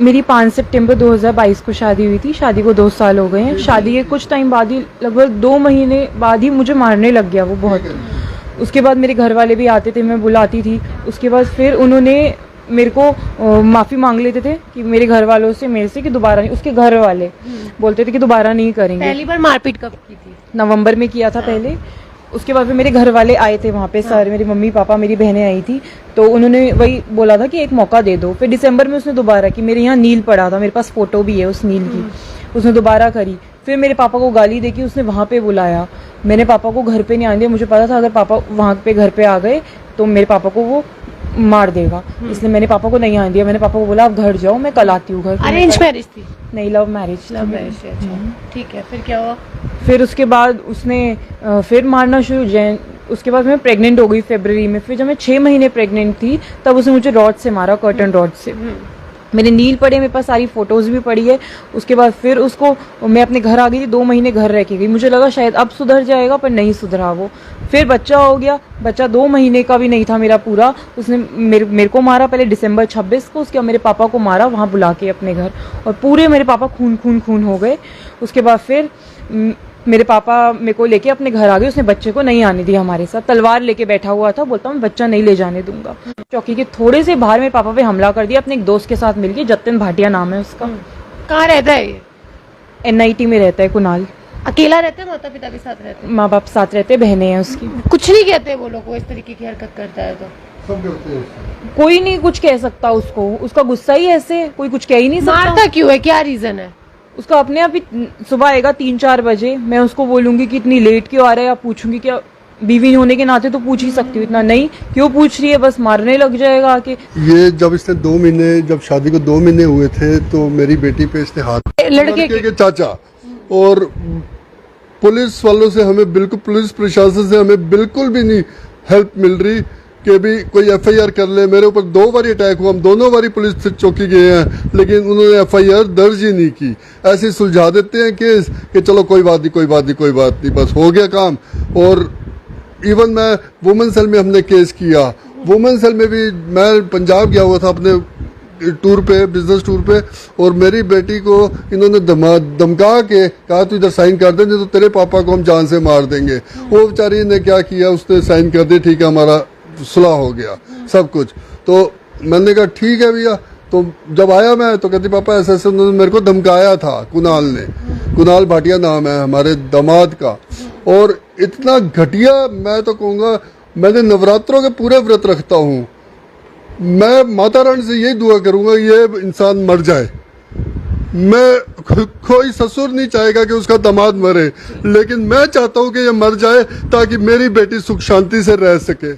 मेरी 5 सितंबर 2022 को शादी हुई थी। शादी को 2 साल हो गए हैं। शादी के कुछ टाइम बाद ही, लगभग 2 महीने बाद ही मुझे मारने लग गया वो बहुत। उसके बाद मेरे घर वाले भी आते थे, मैं बुलाती थी। उसके बाद फिर उन्होंने मेरे को माफ़ी मांग लेते थे कि मेरे घर वालों से, मेरे से, कि दोबारा नहीं। उसके घर वाले बोलते थे कि दोबारा नहीं करेंगे। पहली बार मारपीट कब की थी? नवंबर में किया था पहले। उसके बाद फिर मेरे घर वाले आए थे वहाँ पे, सर, मेरी मम्मी पापा, मेरी बहनें आई थी, तो उन्होंने वही बोला था कि एक मौका दे दो। फिर दिसंबर में उसने दोबारा की। मेरे यहाँ नील पड़ा था, मेरे पास फोटो भी है उस नील की। उसने दोबारा करी। फिर मेरे पापा को गाली देके उसने वहाँ पे बुलाया। मैंने पापा को घर पे नहीं आने दिया। मुझे पता था अगर पापा वहाँ पे घर पे आ गए तो मेरे पापा को वो मार देगा, इसलिए मैंने पापा को नहीं आने दिया। मैंने पापा को बोला आप घर जाओ, मैं कल आती हूँ घर। अरेंज मैरिज थी? नहीं, लव मैरिज। Love marriage. अच्छा, ठीक है। फिर क्या हुआ? फिर उसके बाद उसने फिर मारना शुरू। उसके बाद मैं प्रेग्नेंट हो गई फरवरी में। फिर जब मैं 6 महीने प्रेग्नेंट थी तब उसने मुझे रॉड से मारा, कर्टन रॉड से। मेरे नील पड़े, मेरे पास सारी फोटोज भी पड़ी है। उसके बाद फिर उसको मैं अपने घर आ गई थी। 2 महीने घर रह के गई। मुझे लगा शायद अब सुधर जाएगा, पर नहीं सुधरा वो। फिर बच्चा हो गया। बच्चा 2 महीने का भी नहीं था मेरा पूरा। उसने मेरे को मारा पहले दिसंबर 26 को। उसके बाद मेरे पापा को मारा वहाँ बुला के अपने घर, और पूरे मेरे पापा खून खून खून हो गए। उसके बाद फिर मेरे पापा मेरे को लेके अपने घर आ गए। उसने बच्चे को नहीं आने दिया हमारे साथ। तलवार लेके बैठा हुआ था, बोलता मैं बच्चा नहीं ले जाने दूंगा। चौकी के थोड़े से बाहर मेरे पापा पे हमला कर दिया अपने एक दोस्त के साथ मिलके। जतिन भाटिया नाम है उसका। कहाँ रहता है ये? NIT में रहता है, कुणाल। अकेला रहता है? माता पिता के साथ रहता है? माँ बाप साथ रहते, बहनें हैं उसकी। कुछ नहीं कहते वो लोग को इस तरीके की हरकत करता है तो? कोई नहीं कुछ कह सकता उसको। उसका गुस्सा ही ऐसे, कोई कुछ कह ही नहीं सकता। मारता क्यों है? क्या रीजन है? उसका अपने आप ही सुबह आएगा 3-4 बजे। मैं उसको बोलूंगी कि इतनी लेट क्यों आ रहा है, या पूछूंगी क्या, बीवी होने के नाते तो पूछ ही सकती हूँ। इतना नहीं, क्यों पूछ रही है, बस मारने लग जाएगा आके। ये जब इसने 2 महीने, जब शादी को 2 महीने हुए थे, तो मेरी बेटी पे इसने हाथ, लड़के के चाचा और पुलिस वालों से हमें बिल्कुल, पुलिस प्रशासन से हमें बिल्कुल भी नहीं हेल्प मिल रही कि भी कोई FIR कर ले। मेरे ऊपर 2 बार अटैक हुआ। हम दोनों बारी पुलिस चौकी गए हैं, लेकिन उन्होंने FIR दर्ज ही नहीं की। ऐसे ही सुलझा देते हैं केस कि चलो कोई बात नहीं, कोई बात नहीं, कोई बात नहीं, बस हो गया काम। और इवन मैं वुमेन सेल में हमने केस किया। वुमेन सेल में भी मैं पंजाब गया हुआ था अपने टूर पे, बिजनेस टूर पे, और मेरी बेटी को इन्होंने धमका के कहा तू इधर साइन कर दे, नहीं तो तेरे पापा को हम जान से मार देंगे। वो बेचारी ने क्या किया, उसने साइन कर दिया, ठीक है हमारा सुलह हो गया सब कुछ। तो मैंने कहा ठीक है भैया। तो जब आया मैं तो कहती पापा ऐसे ऐसे उन्होंने मेरे को धमकाया था, कुणाल ने। कुणाल भाटिया नाम है हमारे दामाद का। और इतना घटिया, मैं तो कहूँगा, मैंने नवरात्रों के पूरे व्रत रखता हूँ। मैं माता रानी से यही दुआ करूंगा ये इंसान मर जाए। मैं कोई ससुर नहीं चाहेगा कि उसका दामाद मरे, लेकिन मैं चाहता हूँ कि ये मर जाए ताकि मेरी बेटी सुख शांति से रह सके।